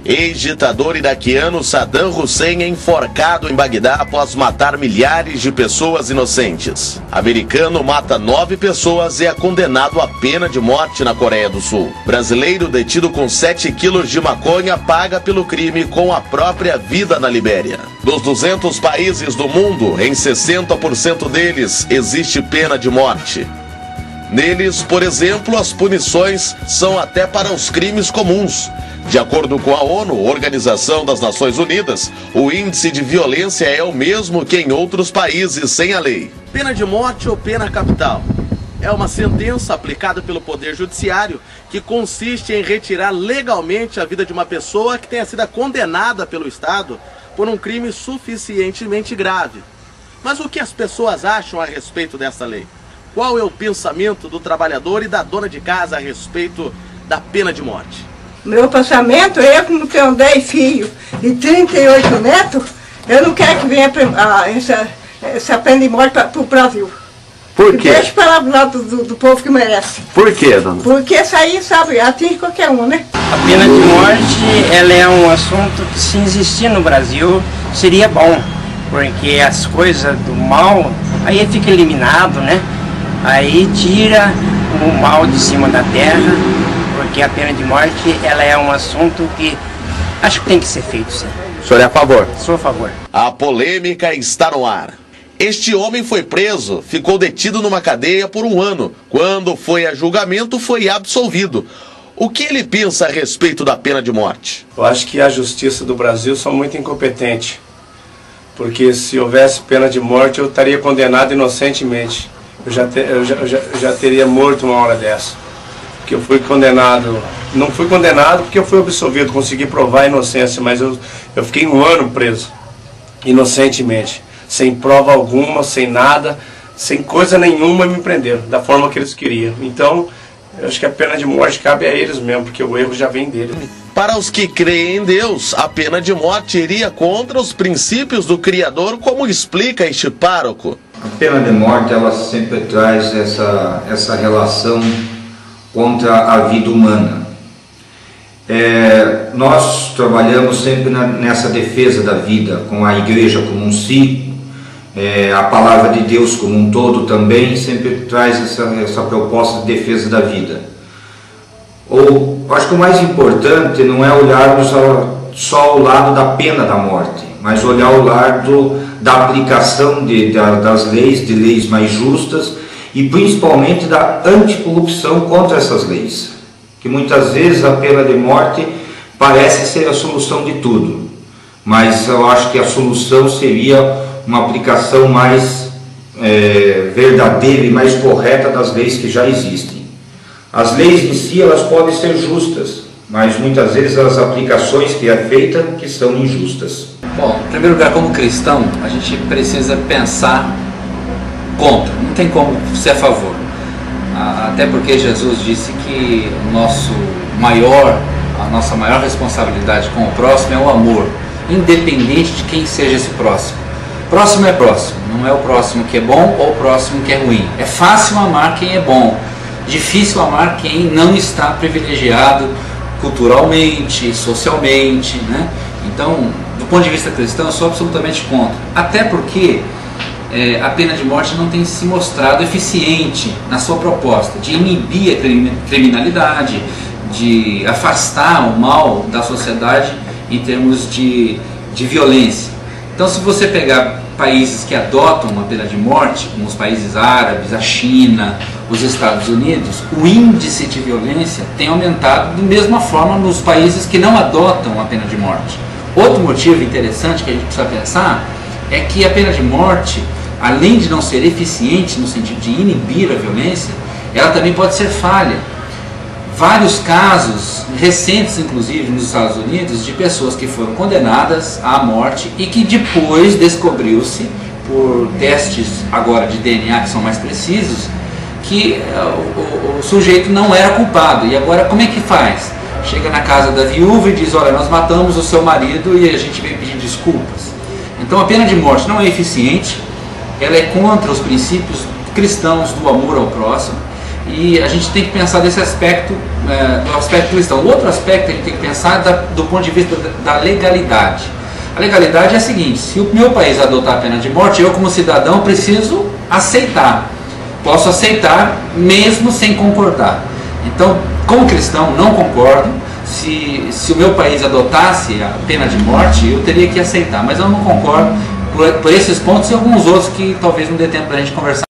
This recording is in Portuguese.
Ex-ditador iraquiano Saddam Hussein é enforcado em Bagdá após matar milhares de pessoas inocentes. Americano mata 9 pessoas e é condenado à pena de morte na Coreia do Sul. Brasileiro detido com 7 quilos de maconha paga pelo crime com a própria vida na Libéria. Dos 200 países do mundo, em 60% deles existe pena de morte. Neles, por exemplo, as punições são até para os crimes comuns. De acordo com a ONU, Organização das Nações Unidas, o índice de violência é o mesmo que em outros países sem a lei. Pena de morte ou pena capital? É uma sentença aplicada pelo Poder Judiciário que consiste em retirar legalmente a vida de uma pessoa que tenha sido condenada pelo Estado por um crime suficientemente grave. Mas o que as pessoas acham a respeito dessa lei? Qual é o pensamento do trabalhador e da dona de casa a respeito da pena de morte? Meu pensamento, eu como tenho 10 filhos e 38 netos, eu não quero que venha essa pena de morte para o Brasil. Por quê? Deixa para lá do povo que merece. Por quê, dona? Porque isso aí, sabe, atinge qualquer um, né? A pena de morte, ela é um assunto que, se existir no Brasil, seria bom. Porque as coisas do mal, aí fica eliminado, né? Aí tira o mal de cima da terra, porque a pena de morte, ela é um assunto que acho que tem que ser feito, sim. O senhor é a favor? Sou a favor. A polêmica está no ar. Este homem foi preso, ficou detido numa cadeia por 1 ano. Quando foi a julgamento, foi absolvido. O que ele pensa a respeito da pena de morte? Eu acho que a justiça do Brasil são muito incompetente. Porque se houvesse pena de morte, eu estaria condenado inocentemente. Eu já teria morto uma hora dessa. Porque eu fui condenado, não fui condenado porque eu fui absolvido, consegui provar a inocência, mas eu fiquei 1 ano preso, inocentemente. Sem prova alguma, sem nada, sem coisa nenhuma me prenderam, da forma que eles queriam. Então, eu acho que a pena de morte cabe a eles mesmo, porque o erro já vem deles. Para os que creem em Deus, a pena de morte iria contra os princípios do Criador, como explica este pároco. A pena de morte, ela sempre traz essa relação contra a vida humana. Nós trabalhamos sempre nessa defesa da vida, com a igreja como um si. A palavra de Deus como um todo também sempre traz essa proposta de defesa da vida. Acho que o mais importante não é olharmos só o lado da pena da morte, mas olhar o lado da aplicação das leis, de leis mais justas e principalmente da anticorrupção contra essas leis. Que muitas vezes a pena de morte parece ser a solução de tudo, mas eu acho que a solução seria uma aplicação mais verdadeira e mais correta das leis que já existem. As leis em si, elas podem ser justas, mas muitas vezes as aplicações que é feita que são injustas. Bom, em primeiro lugar, como cristão, a gente precisa pensar contra, não tem como ser a favor. Até porque Jesus disse que a nossa maior responsabilidade com o próximo é o amor, independente de quem seja esse próximo. Próximo é próximo, não é o próximo que é bom ou o próximo que é ruim. É fácil amar quem é bom, difícil amar quem não está privilegiado culturalmente, socialmente, né? Então, do ponto de vista cristão, eu sou absolutamente contra. Até porque a pena de morte não tem se mostrado eficiente na sua proposta de inibir a criminalidade, de afastar o mal da sociedade em termos de violência. Então, se você pegar países que adotam uma pena de morte, como os países árabes, a China, os Estados Unidos, o índice de violência tem aumentado da mesma forma nos países que não adotam a pena de morte. Outro motivo interessante que a gente precisa pensar é que a pena de morte, além de não ser eficiente no sentido de inibir a violência, ela também pode ser falha. Vários casos, recentes inclusive nos Estados Unidos, de pessoas que foram condenadas à morte e que depois descobriu-se, por testes agora de DNA que são mais precisos, que o sujeito não era culpado. E agora como é que faz? Chega na casa da viúva e diz: olha, nós matamos o seu marido e a gente veio pedir desculpas. Então a pena de morte não é eficiente, ela é contra os princípios cristãos do amor ao próximo. E a gente tem que pensar desse aspecto, do aspecto cristão. O outro aspecto que a gente tem que pensar é do ponto de vista da legalidade. A legalidade é a seguinte: se o meu país adotar a pena de morte, eu como cidadão preciso aceitar. Posso aceitar mesmo sem concordar. Então, como cristão, não concordo. Se o meu país adotasse a pena de morte, eu teria que aceitar. Mas eu não concordo por esses pontos e alguns outros que talvez não dê tempo para a gente conversar.